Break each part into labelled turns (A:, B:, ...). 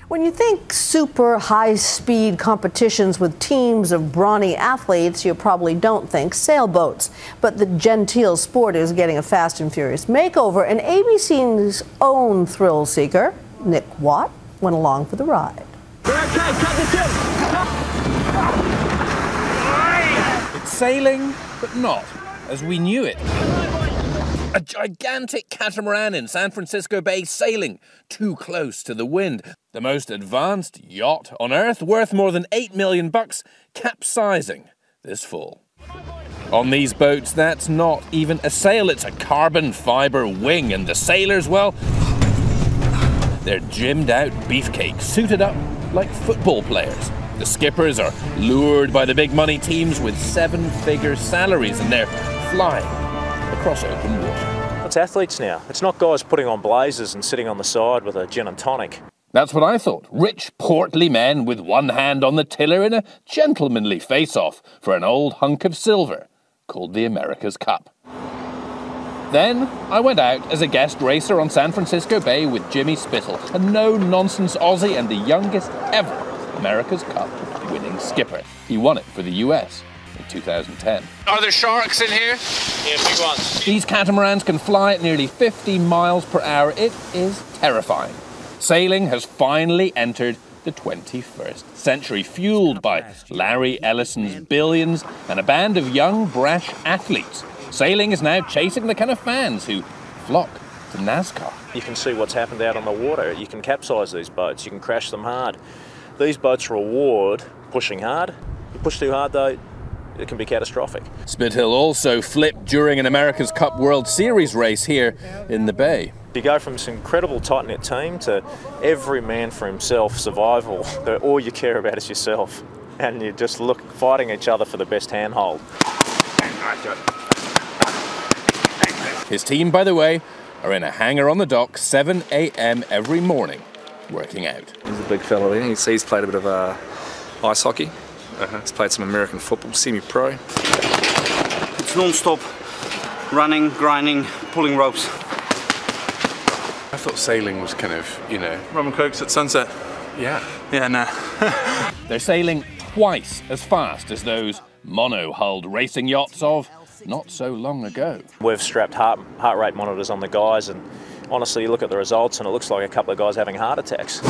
A: When you think super high-speed competitions with teams of brawny athletes, you probably don't think sailboats. But the genteel sport is getting a fast and furious makeover, and ABC's own thrill seeker, Nick Watt, went along for the ride.
B: It's sailing, but not as we knew it. A gigantic catamaran in San Francisco Bay sailing too close to the wind. The most advanced yacht on Earth, worth more than $8 million, capsizing this fall. On these boats, that's not even a sail, it's a carbon fibre wing, and the sailors, well, they're gymmed out beefcakes, suited up like football players. The skippers are lured by the big money teams with seven-figure salaries, and they're flying across open water.
C: It's athletes now. It's not guys putting on blazers and sitting on the side with a gin and tonic.
B: That's what I thought. Rich, portly men with one hand on the tiller in a gentlemanly face-off for an old hunk of silver called the America's Cup. Then I went out as a guest racer on San Francisco Bay with Jimmy Spittle, a no-nonsense Aussie and the youngest ever America's Cup winning skipper. He won it for the US in 2010.
D: Are there sharks in here?
C: Yeah, big ones.
B: These catamarans can fly at nearly 50 miles per hour. It is terrifying. Sailing has finally entered the 21st century, fueled by Larry Ellison's billions and a band of young, brash athletes. Sailing is now chasing the kind of fans who flock to NASCAR.
C: You can see what's happened out on the water. You can capsize these boats. You can crash them hard. These boats reward pushing hard. You push too hard, though, it can be catastrophic.
B: Spithill also flipped during an America's Cup World Series race here in the Bay.
C: You go from this incredible tight-knit team to every man for himself, survival. All you care about is yourself. And you just fighting each other for the best handhold.
B: His team, by the way, are in a hangar on the dock 7 a.m. every morning, working out.
E: He's a big fella there. He's played a bit of ice hockey. He's played some American football, semi-pro.
F: It's non-stop running, grinding, pulling ropes.
G: I thought sailing was kind of, rum and cokes at sunset. Yeah, nah.
B: They're sailing twice as fast as those mono-hulled racing yachts of not so long ago.
C: We've strapped heart rate monitors on the guys, and honestly, you look at the results and it looks like a couple of guys having heart attacks.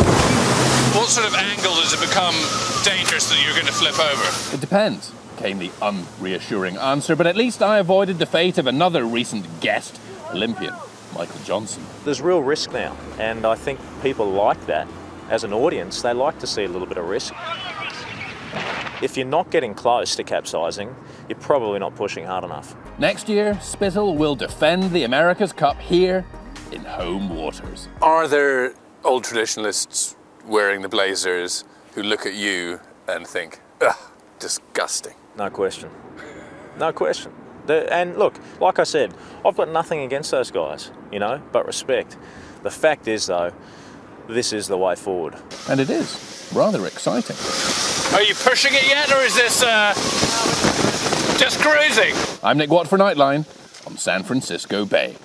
D: What sort of angle does it become dangerous that you're going to flip over?
B: It depends, came the unreassuring answer, but at least I avoided the fate of another recent guest, Olympian Michael Johnson.
C: There's real risk now, and I think people like that. As an audience, they like to see a little bit of risk. If you're not getting close to capsizing, you're probably not pushing hard enough.
B: Next year, Spithill will defend the America's Cup here in home waters.
G: Are there old traditionalists wearing the blazers who look at you and think, ugh, disgusting?
C: No question. No question. And look, like I said, I've got nothing against those guys, but respect. The fact is, though, this is the way forward.
B: And it is rather exciting.
D: Are you pushing it yet, or is this just cruising?
B: I'm Nick Watt for Nightline on San Francisco Bay.